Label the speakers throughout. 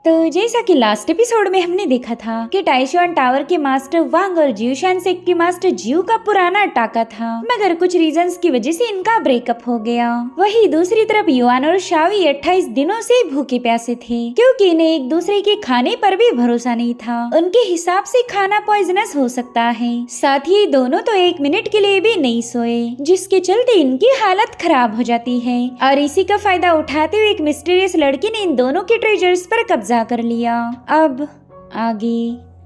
Speaker 1: तो जैसा कि लास्ट एपिसोड में हमने देखा था कि टाइशुआन टावर के मास्टर वांग और जियोशान सेक्ट के मास्टर जियो का पुराना टाका था, मगर कुछ रीजंस की वजह से इनका ब्रेकअप हो गया। वही दूसरी तरफ युआन और शावी 28 दिनों से भूखे प्यासे थे, क्योंकि इन्हें एक दूसरे के खाने पर भी भरोसा नहीं था। उनके हिसाब से खाना पॉइजनस हो सकता है। साथ ही दोनों तो 1 मिनट के लिए भी नहीं सोए, जिसके चलते इनकी हालत खराब हो जाती है। और इसी का फायदा उठाते हुए एक मिस्टीरियस लड़की ने इन दोनों के ट्रेजर्स पर कब्जा कर लिया। अब आगे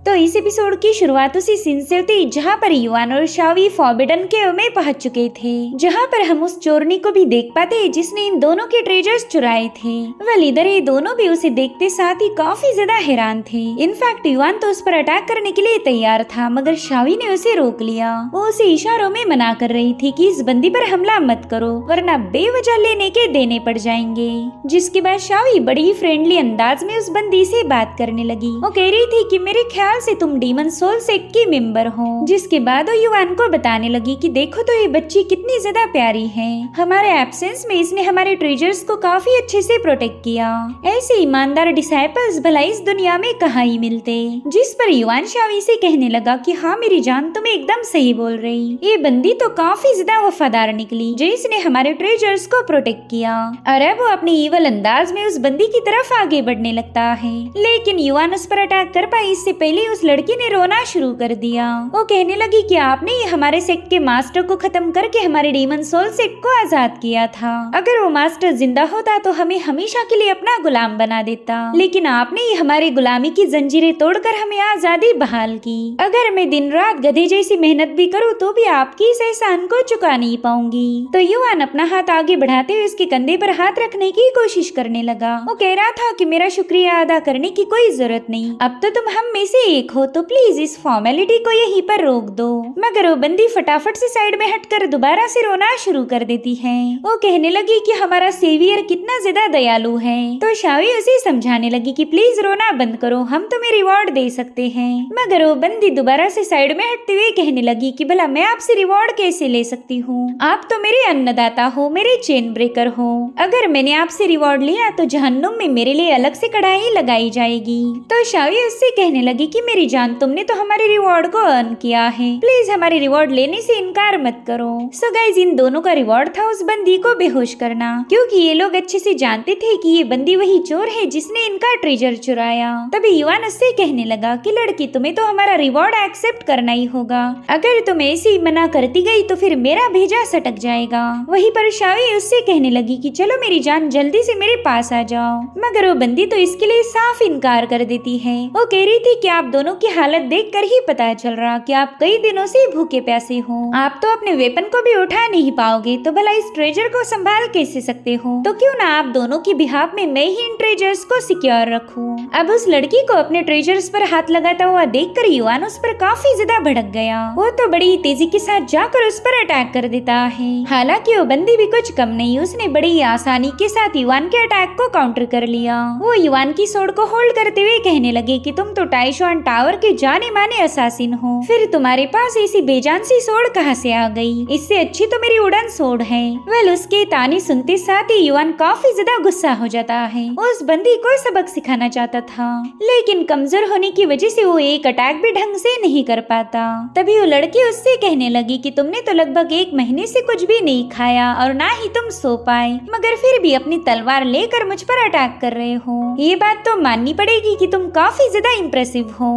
Speaker 1: तो इस एपिसोड की शुरुआत उसी सीन से होती जहाँ पर युआन और शावी फॉरबिडन केव में पहुंच चुके थे, जहाँ पर हम उस चोरनी को भी देख पाते जिसने इन दोनों के ट्रेजर्स चुराए थे। वेल इधर ये दोनों भी उसे देखते साथ ही काफी ज्यादा हैरान थे। इनफैक्ट युआन तो उस पर अटैक करने के लिए तैयार था, मगर शावी ने उसे रोक लिया। वो उसे इशारों में मना कर रही थी कि इस बंदी पर हमला मत करो, वरना बेवजह लेने के देने पड़ जाएंगे। जिसके बाद शावी बड़ी फ्रेंडली अंदाज में उस बंदी से बात करने लगी। वो कह रही थी कि मेरे ख्याल से तुम डीमन सोल सेक्ट की मेंबर हो। जिसके बाद वो युआन को बताने लगी कि देखो तो ये बच्ची कितनी ज्यादा प्यारी है। हमारे एब्सेंस में इसने हमारे ट्रेजर्स को काफी अच्छे से प्रोटेक्ट किया। ऐसे ईमानदार डिसाइपल्स भला इस दुनिया में कहाँ ही मिलते। जिस पर युआन शावी से कहने लगा कि हाँ मेरी जान, तुम एकदम सही बोल रही। ये बंदी तो काफी ज्यादा वफादार निकली जो इसने हमारे ट्रेजर्स को प्रोटेक्ट किया। और अब वो अपने ईवल अंदाज में उस बंदी की तरफ आगे बढ़ने लगता है, लेकिन युआन उस पर अटैक कर पाई इससे पहले उस लड़की ने रोना शुरू कर दिया। वो कहने लगी कि आपने ये हमारे सेक्ट के मास्टर को खत्म करके हमारे डीमन सोल सेक्ट को आजाद किया था। अगर वो मास्टर जिंदा होता तो हमें हमेशा के लिए अपना गुलाम बना देता, लेकिन आपने ये हमारी गुलामी की जंजीरें तोड़कर हमें आजादी बहाल की। अगर मैं दिन रात गधे जैसी मेहनत भी करूँ तो भी आपकी इस एहसान को चुका नहीं पाऊंगी। तो युआन अपना हाथ आगे बढ़ाते हुए उसके कंधे पर हाथ रखने की कोशिश करने लगा। वो कह रहा था कि मेरा शुक्रिया अदा करने की कोई जरूरत नहीं, अब तो तुम हम में से एक हो, तो प्लीज इस फॉर्मेलिटी को यहीं पर रोक दो। मगर वो बंदी फटाफट से साइड में हटकर दोबारा से रोना शुरू कर देती है। वो कहने लगी कि हमारा सेवियर कितना ज्यादा दयालु है। तो शावी उसे समझाने लगी कि प्लीज रोना बंद करो, हम तुम्हें रिवॉर्ड दे सकते हैं। मगर वो बंदी दोबारा से साइड में हटते हुए कहने लगी कि भला मैं आपसे रिवॉर्ड कैसे ले सकती हूँ, आप तो मेरे अन्नदाता हो, मेरे चेन ब्रेकर हो। अगर मैंने आपसे रिवॉर्ड लिया तो जहन्नुम में मेरे लिए अलग से कढ़ाई लगाई जाएगी। तो शावी उससे कहने लगी कि मेरी जान, तुमने तो हमारे रिवॉर्ड को अर्न किया है, प्लीज हमारे रिवॉर्ड लेने से इनकार मत करो। सो गाइस, इन दोनों का रिवॉर्ड था उस बंदी को बेहोश करना, क्योंकि ये लोग अच्छे से जानते थे कि ये बंदी वही चोर है जिसने इनका ट्रेजर चुराया। तभी युआन उससे कहने लगा कि लड़की, तुम्हें तो हमारा रिवॉर्ड एक्सेप्ट करना ही होगा। अगर तुम ऐसे ही मना करती गई तो फिर मेरा भेजा सटक जाएगा। वहीं पर शावी उससे कहने लगी कि चलो मेरी जान, जल्दी से मेरे पास आ जाओ। मगर वो बंदी तो इसके लिए साफ इनकार कर देती है। वो कह रही थी कि आप दोनों की हालत देख कर ही पता चल रहा कि आप कई दिनों से भूखे प्यासे हो। आप तो अपने वेपन को भी उठा नहीं पाओगे, तो भला इस ट्रेजर को संभाल कैसे सकते हो? तो क्यों ना आप दोनों की बिहाफ में मैं ही इन ट्रेजर्स को सिक्योर रखूं। अब उस लड़की को अपने ट्रेजर्स पर हाथ लगाता हुआ देखकर युआन उस पर काफी ज्यादा भड़क गया। वो तो बड़ी तेजी के साथ जाकर उस पर अटैक कर देता है। हालांकि वो बंदी भी कुछ कम नहीं, उसने बड़ी आसानी के साथ युआन के अटैक को काउंटर कर लिया। वो युआन की सोड को होल्ड करते हुए कहने लगे कि तुम तो टाइशुआन टावर के जाने माने असासिन हो, फिर तुम्हारे पास ऐसी बेजान सी सोड कहाँ से आ गई? इससे अच्छी तो मेरी उड़न सोड है। वेल उसके ताने सुनते साथ ही युआन काफी ज्यादा गुस्सा हो जाता है। उस बंदी को सबक सिखाना चाहता था, लेकिन कमजोर होने की वजह से वो एक अटैक भी ढंग से नहीं कर पाता। तभी वो लड़की उससे कहने लगी कि तुमने तो लगभग 1 महीने से कुछ भी नहीं खाया और ना ही तुम सो पाए, मगर फिर भी अपनी तलवार लेकर मुझ पर अटैक कर रहे हो। ये बात तो माननी पड़ेगी कि तुम काफी ज्यादा इम्प्रेसिव हो।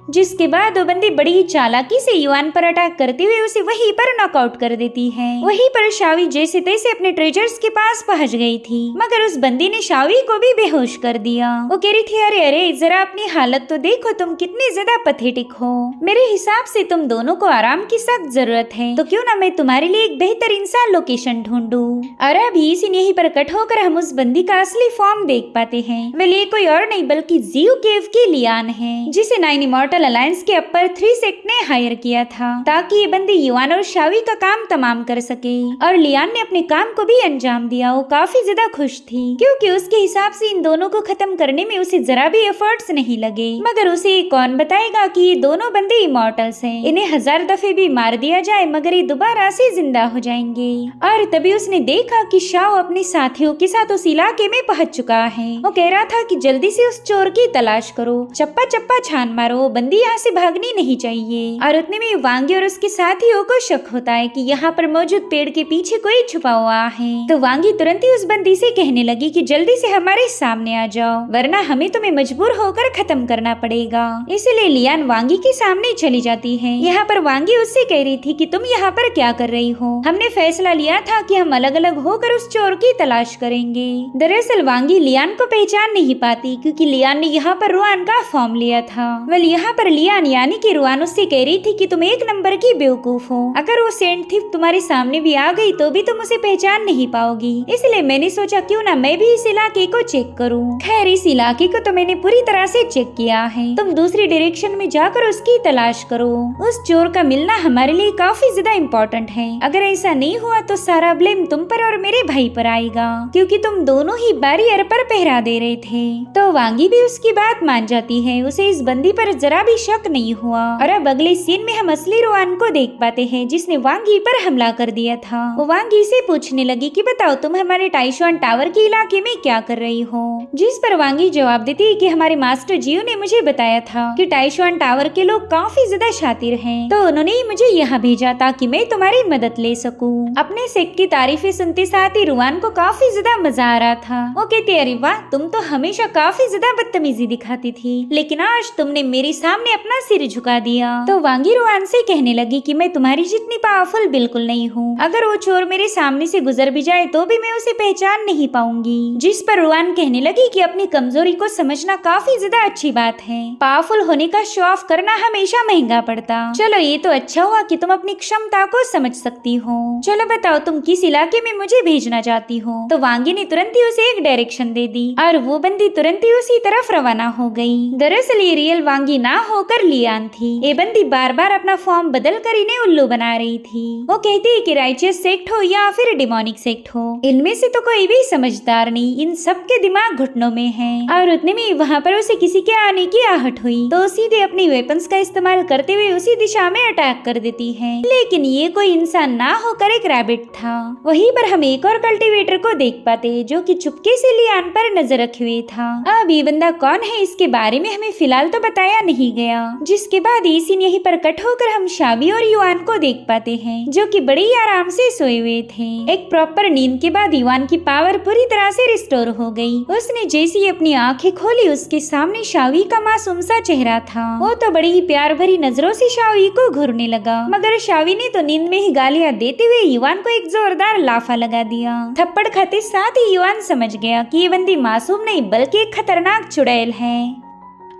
Speaker 1: जिसके बाद वो बंदी बड़ी चालाकी से युआन पर अटैक करते हुए उसे वहीं पर नॉकआउट कर देती है। वहीं पर शावी जैसे तैसे अपने ट्रेजर्स के पास पहुंच गई थी, मगर उस बंदी ने शावी को भी बेहोश कर दिया। वो कह रही थी, अरे अरे जरा अपनी हालत तो देखो, तुम कितनी ज्यादा पैथेटिक हो। मेरे हिसाब से तुम दोनों को आराम की सख्त जरूरत है, तो क्यों ना मैं तुम्हारे लिए एक बेहतरीन सा लोकेशन ढूंढूं। और अभी इसी यहीं पर कट होकर हम उस बंदी का असली फॉर्म देख पाते हैं। वे ये कोई और नहीं बल्कि जियो केव की लियान है, जिसे 9 इमॉर्टल टोटल अलायंस के अपर 3 सेक्ट ने हायर किया था ताकि ये बंदी युआन और शावी का काम तमाम कर सके। और लियान ने अपने काम को भी अंजाम दिया। वो काफी ज्यादा खुश थी क्योंकि उसके हिसाब से इन दोनों को खत्म करने में उसे जरा भी एफर्ट्स नहीं लगे। मगर उसे कौन बताएगा कि ये दोनों बंदे इमॉर्टल्स हैं। इन्हें 1000 दफे भी मार दिया जाए मगर ये दोबारा से जिंदा हो जाएंगे। और तभी उसने देखा कि शाओ अपने साथियों के साथ उस इलाके में पहुंच चुका है। वो कह रहा था कि जल्दी से उस चोर की तलाश करो, चप्पा चप्पा छान मारो, बंदी यहाँ से भागनी नहीं चाहिए। और उतने में वांगी और उसके साथियों को शक होता है कि यहाँ पर मौजूद पेड़ के पीछे कोई छुपा हुआ है। तो वांगी तुरंत ही उस बंदी से कहने लगी कि जल्दी से हमारे सामने आ जाओ वरना हमें तुम्हें मजबूर होकर खत्म करना पड़ेगा। इसलिए लियान वांगी के सामने चली जाती है। यहाँ पर वांगी उससे कह रही थी कि तुम यहाँ पर क्या कर रही हो? हमने फैसला लिया था कि हम अलग अलग होकर उस चोर की तलाश करेंगे। दरअसल वांगी लियान को पहचान नहीं पाती क्योंकि लियान ने यहाँ पर रुआन का फॉर्म लिया था। वह यहाँ पर लियान यानी कि रुआन उससे कह रही थी कि तुम एक नंबर की बेवकूफ हो। अगर वो सेंट थीफ तुम्हारे सामने भी आ गई तो भी तुम उसे पहचान नहीं पाओगी। इसलिए मैंने सोचा क्यों ना मैं भी इस इलाके को चेक करूं। खैर इस इलाके को तो मैंने पूरी तरह से चेक किया है। तुम दूसरी डायरेक्शन में जाकर उसकी तलाश करो। उस चोर का मिलना हमारे लिए काफी ज्यादा इम्पोर्टेंट है। अगर ऐसा नहीं हुआ तो सारा ब्लेम तुम पर और मेरे भाई पर आएगा क्योंकि तुम दोनों ही बैरियर पर पहरा दे रहे थे। तो वांगी भी उसकी बात मान जाती है। उसे इस बंदी पर जरा भी शक नहीं हुआ। और अब अगले सीन में हम असली रुआन को देख पाते हैं जिसने वांगी पर हमला कर दिया था। वो वांगी से पूछने लगी कि बताओ तुम हमारे टाइशुआन टावर के इलाके में क्या कर रही हो? जिस पर वांगी जवाब देती है कि हमारे मास्टर जियो ने मुझे बताया था कि टाइशुआन टावर के लोग काफी ज्यादा शातिर हैं, तो उन्होंने ही मुझे यहाँ भेजा ताकि मैं तुम्हारी मदद ले सकूं। अपने सेक्ट की तारीफें सुनते साथ ही रुआन को काफी ज्यादा मजा आ रहा था। वो कहती अरे वाह तुम तो हमेशा काफी ज्यादा बदतमीजी दिखाती थी लेकिन आज तुमने मेरे सामने अपना सिर झुका दिया। तो वांगी रुआन से कहने लगी कि मैं तुम्हारी जितनी पावरफुल बिल्कुल नहीं हूँ। अगर वो चोर मेरे सामने से गुजर भी जाए तो भी मैं उसे पहचान नहीं पाऊंगी। जिस पर रुआन कहने लगी कि अपनी कमजोरी को समझना काफी ज्यादा अच्छी बात है। पावरफुल होने का शो ऑफ करना हमेशा महंगा पड़ता। चलो ये तो अच्छा हुआ कि तुम अपनी क्षमता को समझ सकती हो। चलो बताओ तुम किस इलाके में मुझे भेजना चाहती हो? तो वांगी ने तुरंत ही उसे एक डायरेक्शन दे दी और वो बंदी तुरंत ही उसी तरफ रवाना हो गई। दरअसल ये रियल वांगी ना होकर लियान थी। ये बंदी बार बार अपना फॉर्म बदल कर इन्हें उल्लू बना रही थी। वो कहती है कि राइचियस सेक्ट हो या फिर डिमोनिक सेक्ट हो, इनमें से तो कोई भी समझदार नहीं, इन सब के दिमाग घुटनों में है। और उतने में वहाँ पर उसे किसी के आने की आहट हुई तो सीधे अपनी वेपन्स का इस्तेमाल करते हुए उसी दिशा में अटैक कर देती है। लेकिन ये कोई इंसान ना होकर एक रैबिट था। वहीं पर हम एक और कल्टीवेटर को देख पाते हैं जो कि चुपके से लियान पर नजर रखे हुए था। अब ये बंदा कौन है इसके बारे में हमें फिलहाल तो बताया नहीं गया। जिसके बाद ये सीन यहीं पर कट होकर हम शावी और युआन को देख पाते हैं जो कि बड़े ही आराम से सोए हुए थे। एक प्रॉपर नींद के बाद युआन की पावर पूरी तरह से रिस्टोर हो गई। उसने जैसे ही अपनी आंखें खोली उसके सामने शावी का मासूम सा चेहरा था। वो तो बड़ी ही प्यार भरी नजरों से शावी को घूरने लगा मगर शावी ने तो नींद में ही गालियां देते हुए युआन को एक जोरदार लाफा लगा दिया। थप्पड़ खाते साथ ही युआन समझ गया कि ये बंदी मासूम नहीं बल्कि एक खतरनाक चुड़ैल है।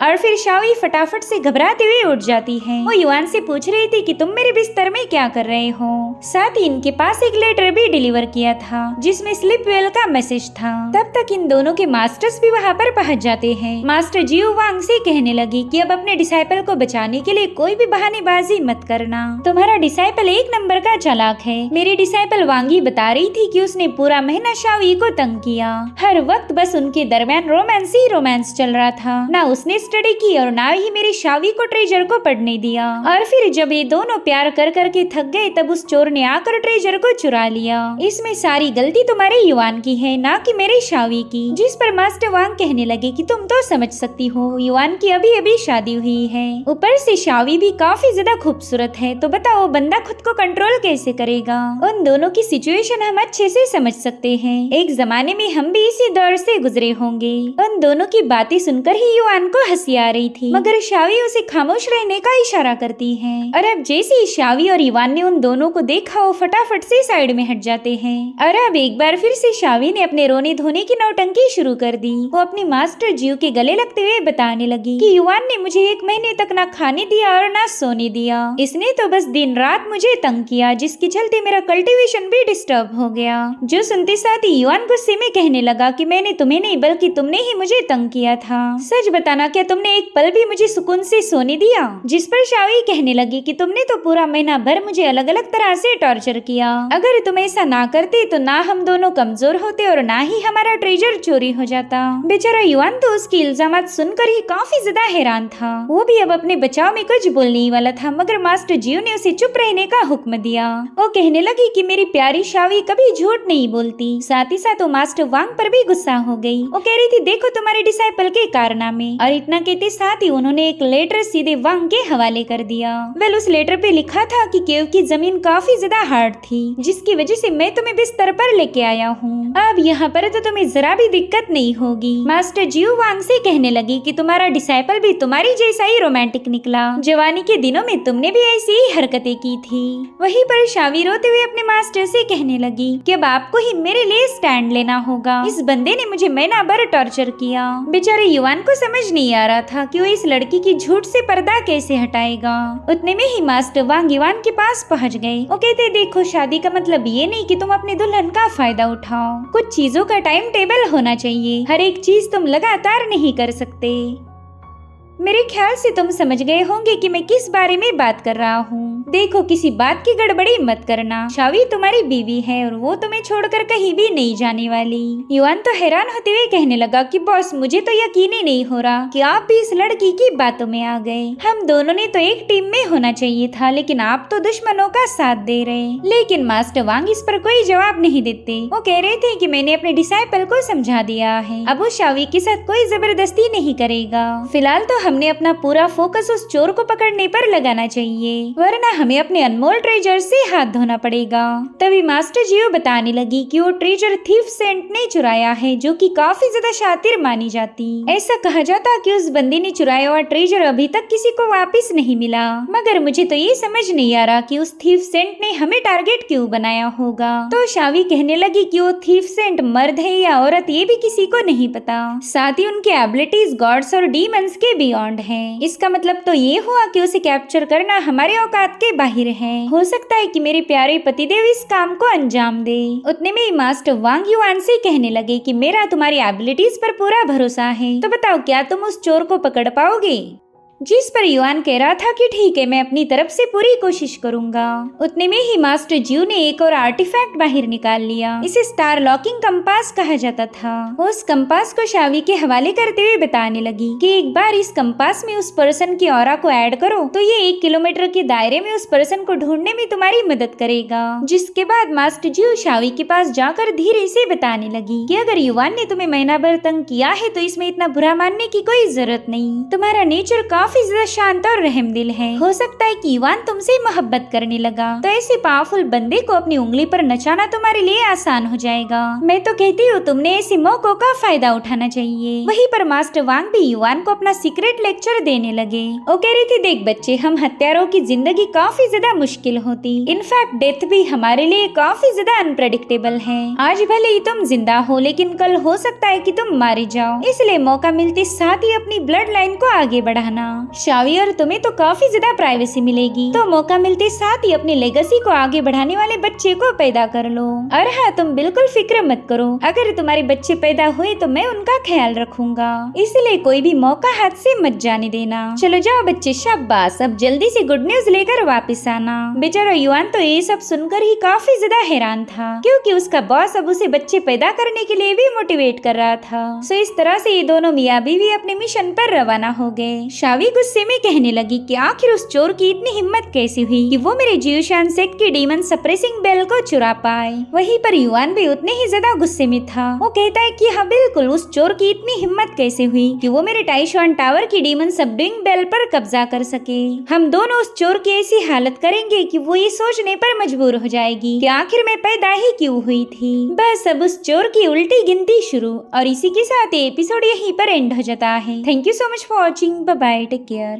Speaker 1: और फिर शावी फटाफट से घबराते हुए उठ जाती है। वो युआन से पूछ रही थी कि तुम मेरे बिस्तर में क्या कर रहे हो। साथ ही इनके पास एक लेटर भी डिलीवर किया था जिसमें स्लीप वेल का मैसेज था। तब तक इन दोनों के मास्टर्स भी वहाँ पर पहुँच जाते हैं। मास्टर जियो वांग से कहने लगी कि अब अपने डिसाइपल को बचाने के लिए कोई भी बहानेबाजी मत करना। तुम्हारा डिसाइपल एक नंबर का चालाक है। मेरी डिसाइपल वांगी बता रही थी कि उसने पूरा महीना शावी को तंग किया। हर वक्त बस उनके दरमियान रोमांस ही रोमांस चल रहा था। ना उसने स्टडी की और ना ही मेरी शावी को ट्रेजर को पढ़ने दिया। और फिर जब ये दोनों प्यार कर करके थक गए तब उस चोर ने आकर ट्रेजर को चुरा लिया। इसमें सारी गलती तुम्हारे युआन की है ना कि मेरी शावी की। जिस पर मास्टर वांग कहने लगे कि तुम तो समझ सकती हो युआन की अभी अभी शादी हुई है, ऊपर से शावी भी काफी ज्यादा खूबसूरत है, तो बताओ बंदा खुद को कंट्रोल कैसे करेगा। उन दोनों की सिचुएशन हम अच्छे से समझ सकते हैं। एक जमाने में हम भी इसी दौर से गुजरे होंगे। उन दोनों की बातें सुनकर ही युआन को हंसी आ रही थी मगर शावी उसे खामोश रहने का इशारा करती है। और अब जैसे ही शावी और युआन ने उन दोनों को देखा वो फटाफट से साइड में हट जाते हैं। और अब एक बार फिर से शावी ने अपने रोने धोने की नौटंकी शुरू कर दी। वो अपनी मास्टर जीव के गले लगते हुए बताने लगी कि युवान ने मुझे 1 महीने तक ना खाने दिया और ना सोने दिया। इसने तो बस दिन रात मुझे तंग किया, जिसके चलते मेरा कल्टीवेशन भी डिस्टर्ब हो गया। जो सुनते साथ ही युवान गुस्से में कहने लगा कि मैंने तुम्हें नहीं बल्कि तुमने ही मुझे तंग किया था। सच बताना, क्या तुमने एक पल भी मुझे सुकून से सोने दिया? जिस पर शावी कहने लगी कि तुमने तो पूरा महीना भर मुझे अलग अलग तरह से टॉर्चर किया। अगर तुम ऐसा ना करते तो ना हम दोनों कमजोर होते और ना ही हमारा ट्रेजर चोरी हो जाता। बेचारा युवान तो उसकी इल्जामात सुनकर ही काफी ज्यादा हैरान था। वो भी अब अपने बचाव में कुछ बोलने ही वाला था, मगर मास्टर जीव ने उसे चुप रहने का हुक्म दिया। वो कहने लगी कि मेरी प्यारी शावी कभी झूठ नहीं बोलती। साथ ही साथ वो मास्टर वांग पर भी गुस्सा हो गई। वो कह रही थी, देखो तुम्हारे डिसाइपल के कारनामे। और इतना कहते साथ ही उन्होंने एक लेटर सीधे वांग के हवाले कर दिया। वेल, उस लेटर पे लिखा था कि केव की जमीन काफी ज्यादा हार्ड थी, जिसकी वजह से मैं तुम्हें बिस्तर पर लेके आया हूँ। अब यहाँ पर तो तुम्हें जरा भी दिक्कत नहीं होगी। मास्टर जीव वांग से कहने लगी कि तुम्हारा डिसाइपल भी तुम्हारी जैसा ही रोमांटिक निकला। जवानी के दिनों में तुमने भी ऐसी ही हरकतें की थी। वहीं पर शावी रोते हुए अपने मास्टर से कहने लगी कि अब आपको ही मेरे लिए स्टैंड लेना होगा। इस बंदे ने मुझे महीना भर टॉर्चर किया। बेचारे युवान को समझ नहीं आ रहा था कि वो इस लड़की की झूठ से पर्दा कैसे हटाएगा। उतने में ही मास्टर वांग युवान के पास पहुंच गए। वो कहते, देखो शादी का मतलब ये नहीं कि तुम अपने दुल्हन का फायदा उठाओ। कुछ चीजों का टाइम टेबल होना चाहिए। हर एक चीज तुम लगातार नहीं कर सकते। मेरे ख्याल से तुम समझ गए होंगे कि मैं किस बारे में बात कर रहा हूँ। देखो, किसी बात की गड़बड़ी मत करना। शावी तुम्हारी बीवी है और वो तुम्हें छोड़कर कहीं भी नहीं जाने वाली। युवान तो हैरान होते हुए कहने लगा कि बॉस, मुझे तो यकीन ही नहीं हो रहा कि आप भी इस लड़की की बातों में आ गए। हम दोनों ने तो एक टीम में होना चाहिए था, लेकिन आप तो दुश्मनों का साथ दे रहे। लेकिन मास्टर वांग इस पर कोई जवाब नहीं देते। वो कह रहे थे कि मैंने अपने डिसाइपल को समझा दिया है, अब वो शावी के साथ कोई जबरदस्ती नहीं करेगा। फिलहाल तो हमने अपना पूरा फोकस उस चोर को पकड़ने पर लगाना चाहिए, वरना हमें अपने अनमोल ट्रेजर से हाथ धोना पड़ेगा। तभी मास्टर जीव बताने लगी कि वो ट्रेजर थीफ सेंट ने चुराया है, जो कि काफी ज्यादा शातिर मानी जाती। ऐसा कहा जाता कि उस बंदी ने चुराया हुआ ट्रेजर अभी तक किसी को वापस नहीं मिला। मगर मुझे तो ये समझ नहीं आ रहा कि उस थीफ सेंट ने हमें टारगेट क्यों बनाया होगा। तो शावी कहने लगी कि वो थीफ सेंट मर्द है या औरत, ये भी किसी को नहीं पता। साथ ही उनके एबिलिटीज गॉड्स और डीमंस के बियॉन्ड है। इसका मतलब तो ये हुआ कि उसे कैप्चर करना हमारे औकात के बाहर है। हो सकता है कि मेरे प्यारे पतिदेव इस काम को अंजाम दे। उतने में मास्टर वांग युवान से कहने लगे कि मेरा तुम्हारी एबिलिटीज पर पूरा भरोसा है, तो बताओ क्या तुम उस चोर को पकड़ पाओगे? जिस पर युवान कह रहा था कि ठीक है, मैं अपनी तरफ से पूरी कोशिश करूंगा। उतने में ही मास्टर जीव ने एक और आर्टिफैक्ट बाहर निकाल लिया। इसे स्टार लॉकिंग कंपास कहा जाता था। उस कंपास को शावी के हवाले करते हुए बताने लगी कि एक बार इस कंपास में उस पर्सन की ऑरा को ऐड करो तो ये 1 किलोमीटर के दायरे में उस पर्सन को ढूंढने में तुम्हारी मदद करेगा। जिसके बाद मास्टर जीव शावी के पास जाकर धीरे से बताने लगी कि अगर युवान ने तुम्हें महीना भर तंग किया है तो इसमें इतना बुरा मानने की कोई जरूरत नहीं। तुम्हारा नेचर काफी ज्यादा शांत और रहमदिल है। हो सकता है कि युवान तुमसे मोहब्बत करने लगा तो ऐसे पावरफुल बंदे को अपनी उंगली पर नचाना तुम्हारे लिए आसान हो जाएगा। मैं तो कहती हूँ तुमने ऐसे मौकों का फायदा उठाना चाहिए। वहीं पर मास्टर वांग भी युवान को अपना सीक्रेट लेक्चर देने लगे। वो कह रही थी, देख बच्चे, हम हत्यारों की जिंदगी काफी ज्यादा मुश्किल होती। इनफैक्ट डेथ भी हमारे लिए काफी ज्यादा अनप्रेडिक्टेबल है। आज भले ही तुम जिंदा हो, लेकिन कल हो सकता है कि तुम मारे जाओ। इसलिए मौका मिलते साथ ही अपनी ब्लड लाइन को आगे बढ़ाना। शावी, और तुम्हें तो काफी ज्यादा प्राइवेसी मिलेगी, तो मौका मिलते साथ ही अपनी लेगेसी को आगे बढ़ाने वाले बच्चे को पैदा कर लो। और हाँ, तुम बिल्कुल फिक्र मत करो, अगर तुम्हारे बच्चे पैदा हुए तो मैं उनका ख्याल रखूंगा। इसलिए कोई भी मौका हाथ से मत जाने देना। चलो जाओ बच्चे, शाबाश, अब जल्दी से गुड न्यूज लेकर वापस आना। बेचारा युवान तो ये सब सुनकर ही काफी ज्यादा हैरान था, क्योंकि उसका बॉस अब उसे बच्चे पैदा करने के लिए भी मोटिवेट कर रहा था। सो इस तरह से ये दोनों मियाँ बीवी अपने मिशन पर रवाना हो गए। शावी गुस्से में कहने लगी कि आखिर उस चोर की इतनी हिम्मत कैसे हुई कि वो मेरे जियोशान सेक्ट की डीमन सप्रेसिंग बेल को चुरा पाए। वहीं पर युवान भी उतने ही ज्यादा गुस्से में था। वो कहता है कि हाँ बिल्कुल, उस चोर की इतनी हिम्मत कैसे हुई कि वो मेरे टाइशुआन टावर की डीमन सबडुइंग बेल पर कब्जा कर सके। हम दोनों उस चोर की ऐसी हालत करेंगे कि वो ये सोचने पर मजबूर हो जाएगी कि आखिर मैं पैदा ही क्यों हुई थी। बस अब उस चोर की उल्टी गिनती शुरू। और इसी के साथ एपिसोड यहीं पर एंड हो जाता है। Thank you so much for watching. Bye bye, take care.